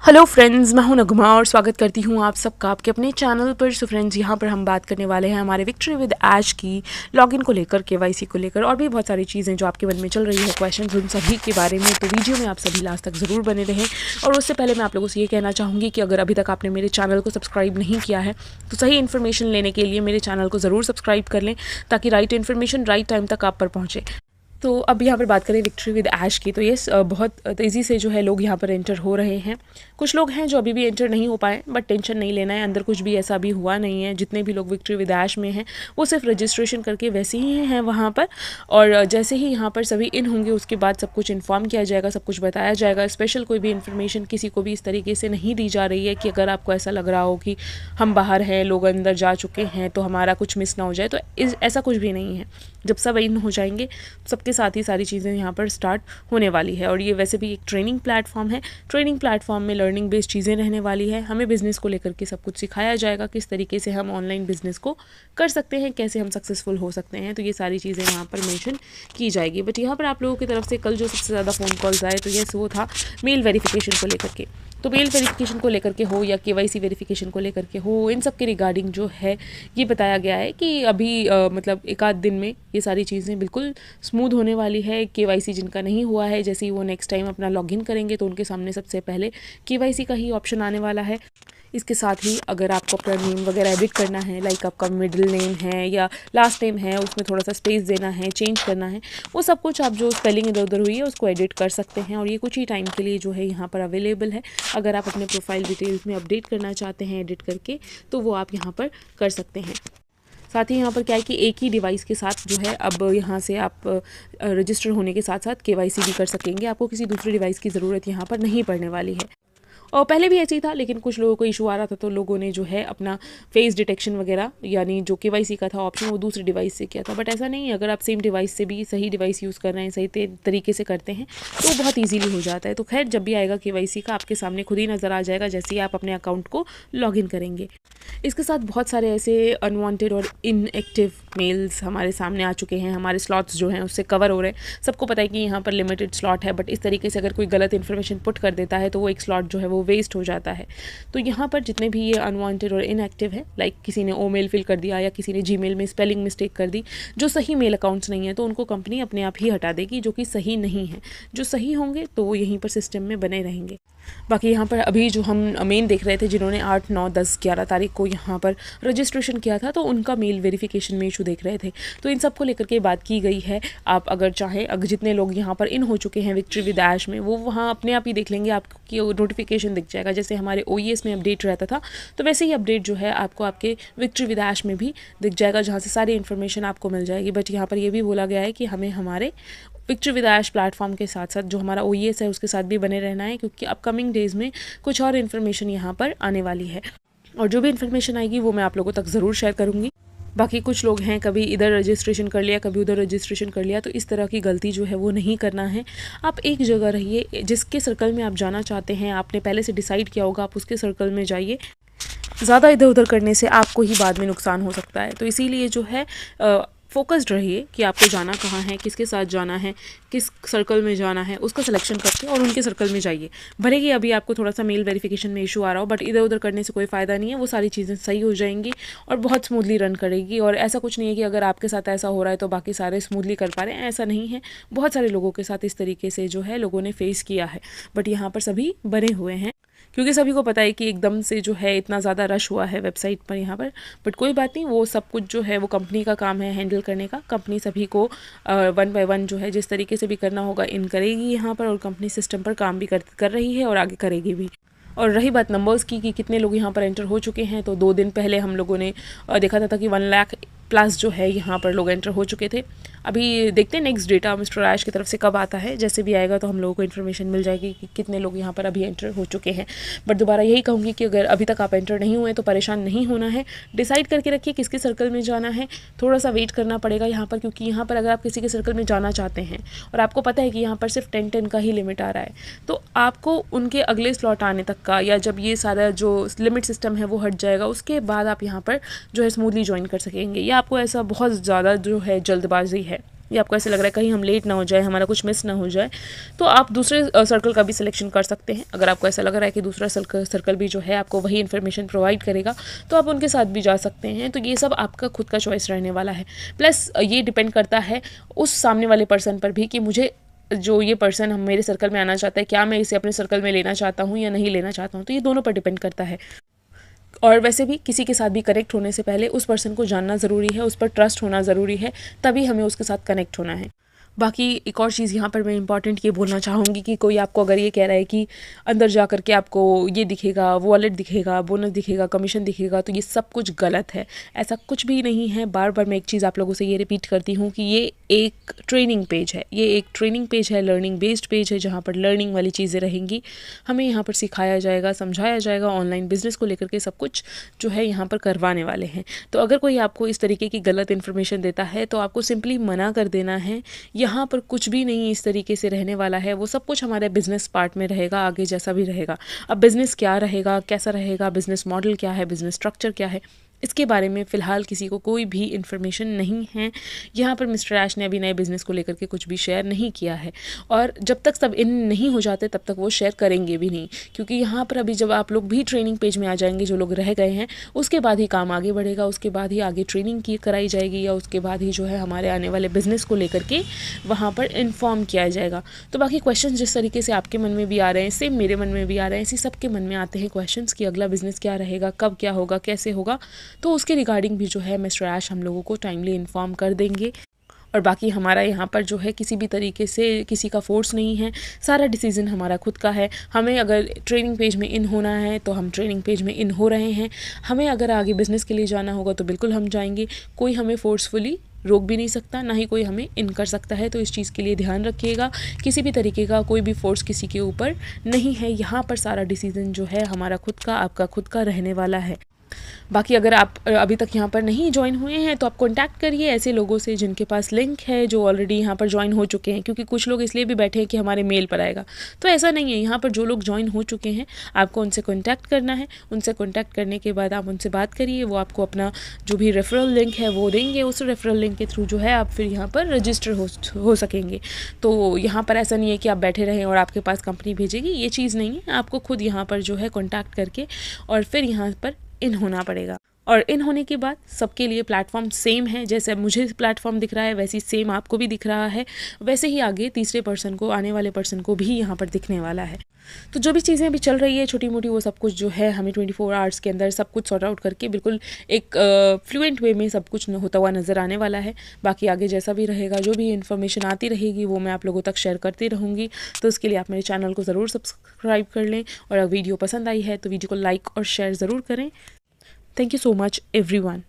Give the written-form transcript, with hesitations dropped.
Hello friends, मैं हूं नगमा और स्वागत करती हूं आप सबका आपके अपने चैनल पर। सो फ्रेंड्स, यहां पर हम बात करने वाले हैं हमारे विक्ट्री विद ऐश की लॉगिन को लेकर, केवाईसी को लेकर और भी बहुत सारी चीज़ें जो आपके मन में चल रही है, क्वेश्चंस, उन सभी के बारे में। तो वीडियो में आप सभी लास्ट तक ज़रूर बने रहें। और उससे पहले मैं आप लोगों से ये कहना चाहूँगी कि अगर अभी तक आपने मेरे चैनल को सब्सक्राइब नहीं किया है तो सही इन्फॉर्मेशन लेने के लिए मेरे चैनल को ज़रूर सब्सक्राइब कर लें, ताकि राइट इन्फॉर्मेशन राइट टाइम तक आप पर पहुँचे। तो अब यहाँ पर बात करें विक्ट्री विद ऐश की, तो ये बहुत तेज़ी से जो है लोग यहाँ पर एंटर हो रहे हैं। कुछ लोग हैं जो अभी भी एंटर नहीं हो पाए, बट टेंशन नहीं लेना है, अंदर कुछ भी ऐसा भी हुआ नहीं है। जितने भी लोग विक्ट्री विद ऐश में हैं वो सिर्फ रजिस्ट्रेशन करके वैसे ही हैं वहाँ पर, और जैसे ही यहाँ पर सभी इन होंगे उसके बाद सब कुछ इन्फॉर्म किया जाएगा, सब कुछ बताया जाएगा। स्पेशल कोई भी इन्फॉर्मेशन किसी को भी इस तरीके से नहीं दी जा रही है कि अगर आपको ऐसा लग रहा हो कि हम बाहर हैं, लोग अंदर जा चुके हैं, तो हमारा कुछ मिस ना हो जाए। तो ऐसा कुछ भी नहीं है। जब सब इन हो जाएंगे सबके साथ ही सारी चीज़ें यहाँ पर स्टार्ट होने वाली है। और ये वैसे भी एक ट्रेनिंग प्लेटफॉर्म है। ट्रेनिंग प्लेटफॉर्म में लर्निंग बेस्ड चीज़ें रहने वाली है। हमें बिज़नेस को लेकर के सब कुछ सिखाया जाएगा, किस तरीके से हम ऑनलाइन बिज़नेस को कर सकते हैं, कैसे हम सक्सेसफुल हो सकते हैं। तो ये सारी चीज़ें यहाँ पर मेंशन की जाएगी। बट यहाँ पर आप लोगों की तरफ से कल जो सबसे ज़्यादा फ़ोन कॉल्स आए, तो ये वो था मेल वेरिफिकेशन को लेकर के। तो मेल वेरिफिकेशन को लेकर के हो या केवाईसी वेरिफिकेशन को लेकर के हो, इन सब के रिगार्डिंग जो है ये बताया गया है कि अभी मतलब एक आध दिन में ये सारी चीज़ें बिल्कुल स्मूथ होने वाली है। केवाईसी जिनका नहीं हुआ है, जैसे ही वो नेक्स्ट टाइम अपना लॉगिन करेंगे तो उनके सामने सबसे पहले केवाईसी का ही ऑप्शन आने वाला है। इसके साथ ही अगर आपको अपना नेम वगैरह एडिट करना है, लाइक आपका मिडिल नेम है या लास्ट नेम है, उसमें थोड़ा सा स्पेस देना है, चेंज करना है, वो सब कुछ आप जो स्पेलिंग इधर उधर हुई है उसको एडिट कर सकते हैं। और ये कुछ ही टाइम के लिए जो है यहाँ पर अवेलेबल है। अगर आप अपने प्रोफाइल डिटेल्स में अपडेट करना चाहते हैं एडिट करके, तो वो आप यहाँ पर कर सकते हैं। साथ ही यहाँ पर क्या है कि एक ही डिवाइस के साथ जो है अब यहाँ से आप रजिस्टर होने के साथ साथ केवाईसी भी कर सकेंगे। आपको किसी दूसरे डिवाइस की ज़रूरत यहाँ पर नहीं पड़ने वाली है। और पहले भी ऐसे ही था, लेकिन कुछ लोगों को इशू आ रहा था, तो लोगों ने जो है अपना फेस डिटेक्शन वगैरह, यानी जो केवाईसी का था ऑप्शन, वो दूसरे डिवाइस से किया था। बट ऐसा नहीं है, अगर आप सेम डिवाइस से भी सही डिवाइस यूज़ कर रहे हैं, सही तरीके से करते हैं, तो बहुत ईजीली हो जाता है। तो खैर, जब भी आएगा केवाईसी का आपके सामने खुद ही नज़र आ जाएगा जैसे ही आप अपने अकाउंट को लॉगिन करेंगे। इसके साथ बहुत सारे ऐसे अनवांटेड और इनएक्टिव मेल्स हमारे सामने आ चुके हैं। हमारे स्लॉट्स जो हैं उससे कवर हो रहे हैं। सबको पता है कि यहाँ पर लिमिटेड स्लॉट है, बट इस तरीके से अगर कोई गलत इन्फॉर्मेशन पुट कर देता है तो वो एक स्लॉट जो है वो वेस्ट हो जाता है। तो यहाँ पर जितने भी ये अनवांटेड और इनएक्टिव है, लाइक किसी ने ओ मेल फिल कर दिया या किसी ने जीमेल में स्पेलिंग मिस्टेक कर दी, जो सही मेल अकाउंट्स नहीं है तो उनको कंपनी अपने आप ही हटा देगी, जो कि सही नहीं है। जो सही होंगे तो वो यहीं पर सिस्टम में बने रहेंगे। बाकी यहाँ पर अभी जो हम मेन देख रहे थे, जिन्होंने 8, 9, 10, 11 तारीख को यहाँ पर रजिस्ट्रेशन किया था, तो उनका मेल वेरिफिकेशन में इशू देख रहे थे। तो इन सब को लेकर के बात की गई है। आप अगर चाहें, अगर जितने लोग यहाँ पर इन हो चुके हैं विक्ट्री विद ऐश में, वो वहाँ अपने आप ही देख लेंगे, आपकी नोटिफिकेशन दिख जाएगा। जैसे हमारे OES में अपडेट रहता था, तो वैसे ही अपडेट जो है आपको आपके विक्ट्री विद ऐश में भी दिख जाएगा, जहाँ से सारी इन्फॉर्मेशन आपको मिल जाएगी। बट यहाँ पर ये भी बोला गया है कि हमें हमारे विक्ट्री विद ऐश प्लेटफॉर्म के साथ साथ जो हमारा OES है उसके साथ भी बने रहना है, क्योंकि अपकमिंग डेज़ में कुछ और इन्फॉर्मेशन यहाँ पर आने वाली है। और जो भी इन्फॉर्मेशन आएगी वो मैं आप लोगों तक ज़रूर शेयर करूँगी। बाकी कुछ लोग हैं, कभी इधर रजिस्ट्रेशन कर लिया, कभी उधर रजिस्ट्रेशन कर लिया, तो इस तरह की गलती जो है वो नहीं करना है। आप एक जगह रहिए, जिसके सर्कल में आप जाना चाहते हैं, आपने पहले से डिसाइड किया होगा, आप उसके सर्कल में जाइए। ज़्यादा इधर उधर करने से आपको ही बाद में नुकसान हो सकता है। तो इसीलिए जो है फोकस्ड रहिए कि आपको जाना कहाँ है, किसके साथ जाना है, किस सर्कल में जाना है, उसका सिलेक्शन करके और उनके सर्कल में जाइए। भले ही अभी आपको थोड़ा सा मेल वेरिफिकेशन में इशू आ रहा हो, बट इधर उधर करने से कोई फ़ायदा नहीं है। वो सारी चीज़ें सही हो जाएंगी और बहुत स्मूथली रन करेगी। और ऐसा कुछ नहीं है कि अगर आपके साथ ऐसा हो रहा है तो बाकी सारे स्मूथली कर पा रहे हैं, ऐसा नहीं है। बहुत सारे लोगों के साथ इस तरीके से जो है लोगों ने फेस किया है, बट यहाँ पर सभी बने हुए हैं, क्योंकि सभी को पता है कि एकदम से जो है इतना ज़्यादा रश हुआ है वेबसाइट पर यहाँ पर। बट कोई बात नहीं, वो सब कुछ जो है वो कंपनी का काम है हैंडल करने का। कंपनी सभी को 1 बाय 1 जो है जिस तरीके से भी करना होगा इन करेगी यहाँ पर, और कंपनी सिस्टम पर काम भी कर रही है और आगे करेगी भी। और रही बात नंबर्स की कि कितने लोग यहाँ पर एंटर हो चुके हैं, तो 2 दिन पहले हम लोगों ने देखा था कि 1 लाख प्लस जो है यहाँ पर लोग एंटर हो चुके थे। अभी देखते हैं नेक्स्ट डेटा मिस्टर ऐश की तरफ से कब आता है। जैसे भी आएगा तो हम लोगों को इन्फॉर्मेशन मिल जाएगी कि कितने लोग यहाँ पर अभी एंटर हो चुके हैं। बट दोबारा यही कहूँगी कि अगर अभी तक आप एंटर नहीं हुए तो परेशान नहीं होना है। डिसाइड करके रखिए किसके सर्कल में जाना है। थोड़ा सा वेट करना पड़ेगा यहाँ पर, क्योंकि यहाँ पर अगर आप किसी के सर्कल में जाना चाहते हैं और आपको पता है कि यहाँ पर सिर्फ 10-10 का ही लिमिट आ रहा है, तो आपको उनके अगले स्लॉट आने तक का, या जब ये सारा जो लिमिट सिस्टम है वो हट जाएगा, उसके बाद आप यहाँ पर जो है स्मूथली ज्वाइन कर सकेंगे। या आपको ऐसा बहुत ज़्यादा जो है जल्दबाजी है, या आपको ऐसे लग रहा है कहीं हम लेट ना हो जाए, हमारा कुछ मिस ना हो जाए, तो आप दूसरे सर्कल का भी सिलेक्शन कर सकते हैं। अगर आपको ऐसा लग रहा है कि दूसरा सर्कल भी जो है आपको वही इन्फॉर्मेशन प्रोवाइड करेगा, तो आप उनके साथ भी जा सकते हैं। तो ये सब आपका खुद का चॉइस रहने वाला है। प्लस ये डिपेंड करता है उस सामने वाले पर्सन पर भी कि मुझे जो ये पर्सन हम मेरे सर्कल में आना चाहता है, क्या मैं इसे अपने सर्कल में लेना चाहता हूँ या नहीं लेना चाहता हूँ। तो ये दोनों पर डिपेंड करता है। और वैसे भी किसी के साथ भी कनेक्ट होने से पहले उस पर्सन को जानना ज़रूरी है, उस पर ट्रस्ट होना ज़रूरी है, तभी हमें उसके साथ कनेक्ट होना है। बाकी एक और चीज़ यहाँ पर मैं इंपॉर्टेंट ये बोलना चाहूँगी कि कोई आपको अगर ये कह रहा है कि अंदर जा कर के आपको ये दिखेगा, वॉलेट दिखेगा, बोनस दिखेगा, कमीशन दिखेगा, तो ये सब कुछ गलत है। ऐसा कुछ भी नहीं है। बार बार मैं एक चीज़ आप लोगों से ये रिपीट करती हूँ कि ये एक ट्रेनिंग पेज है, ये एक ट्रेनिंग पेज है, लर्निंग बेस्ड पेज है, जहाँ पर लर्निंग वाली चीज़ें रहेंगी। हमें यहाँ पर सिखाया जाएगा, समझाया जाएगा, ऑनलाइन बिजनेस को लेकर के सब कुछ जो है यहाँ पर करवाने वाले हैं। तो अगर कोई आपको इस तरीके की गलत इन्फॉर्मेशन देता है तो आपको सिंपली मना कर देना है। यहाँ पर कुछ भी नहीं इस तरीके से रहने वाला है। वो सब कुछ हमारे बिजनेस पार्ट में रहेगा, आगे जैसा भी रहेगा। अब बिजनेस क्या रहेगा, कैसा रहेगा, बिजनेस मॉडल क्या है, बिजनेस स्ट्रक्चर क्या है, इसके बारे में फ़िलहाल किसी को कोई भी इन्फॉर्मेशन नहीं है। यहाँ पर मिस्टर ऐश ने अभी नए बिज़नेस को लेकर के कुछ भी शेयर नहीं किया है, और जब तक सब इन नहीं हो जाते तब तक वो शेयर करेंगे भी नहीं, क्योंकि यहाँ पर अभी जब आप लोग भी ट्रेनिंग पेज में आ जाएंगे, जो लोग रह गए हैं, उसके बाद ही काम आगे बढ़ेगा, उसके बाद ही आगे ट्रेनिंग की कराई जाएगी, या उसके बाद ही जो है हमारे आने वाले बिज़नेस को लेकर के वहाँ पर इन्फॉर्म किया जाएगा। तो बाकी क्वेश्चन जिस तरीके से आपके मन में भी आ रहे हैं, सेम मेरे मन में भी आ रहे हैं, इसी सबके मन में आते हैं क्वेश्चन कि अगला बिज़नेस क्या रहेगा, कब क्या होगा, कैसे होगा। तो उसके रिगार्डिंग भी जो है मिस्टर ऐश हम लोगों को टाइमली इन्फॉर्म कर देंगे। और बाकी हमारा यहाँ पर जो है किसी भी तरीके से किसी का फोर्स नहीं है, सारा डिसीज़न हमारा खुद का है। हमें अगर ट्रेनिंग पेज में इन होना है तो हम ट्रेनिंग पेज में इन हो रहे हैं, हमें अगर आगे बिज़नेस के लिए जाना होगा तो बिल्कुल हम जाएंगे। कोई हमें फोर्सफुली रोक भी नहीं सकता, ना ही कोई हमें इन कर सकता है। तो इस चीज़ के लिए ध्यान रखिएगा, किसी भी तरीके का कोई भी फोर्स किसी के ऊपर नहीं है। यहाँ पर सारा डिसीज़न जो है हमारा खुद का, आपका खुद का रहने वाला है। बाकी अगर आप अभी तक यहाँ पर नहीं ज्वाइन हुए हैं तो आप कांटेक्ट करिए ऐसे लोगों से जिनके पास लिंक है, जो ऑलरेडी यहाँ पर ज्वाइन हो चुके हैं, क्योंकि कुछ लोग इसलिए भी बैठे हैं कि हमारे मेल पर आएगा। तो ऐसा नहीं है, यहाँ पर जो लोग ज्वाइन हो चुके हैं आपको उनसे कांटेक्ट करना है। उनसे कांटेक्ट करने के बाद आप उनसे बात करिए, वो आपको अपना जो भी रेफरल लिंक है वो देंगे। उस रेफरल लिंक के थ्रू जो है आप फिर यहाँ पर रजिस्टर हो सकेंगे। तो यहाँ पर ऐसा नहीं है कि आप बैठे रहें और आपके पास कंपनी भेजेगी, ये चीज़ नहीं है। आपको खुद यहाँ पर जो है कॉन्टैक्ट करके और फिर यहाँ पर इन होना पड़ेगा। और इन होने के बाद सबके लिए प्लेटफॉर्म सेम है, जैसे मुझे प्लेटफॉर्म दिख रहा है वैसे ही सेम आपको भी दिख रहा है, वैसे ही आगे तीसरे पर्सन को, आने वाले पर्सन को भी यहाँ पर दिखने वाला है। तो जो भी चीज़ें अभी चल रही है छोटी मोटी, वो सब कुछ जो है हमें 24 आवर्स के अंदर सब कुछ सॉर्ट आउट करके बिल्कुल एक फ्लुएंट वे में सब कुछ होता हुआ नज़र आने वाला है। बाकी आगे जैसा भी रहेगा, जो भी इन्फॉर्मेशन आती रहेगी वो मैं आप लोगों तक शेयर करती रहूँगी। तो उसके लिए आप मेरे चैनल को ज़रूर सब्सक्राइब कर लें, और अगर वीडियो पसंद आई है तो वीडियो को लाइक और शेयर ज़रूर करें। Thank you so much everyone.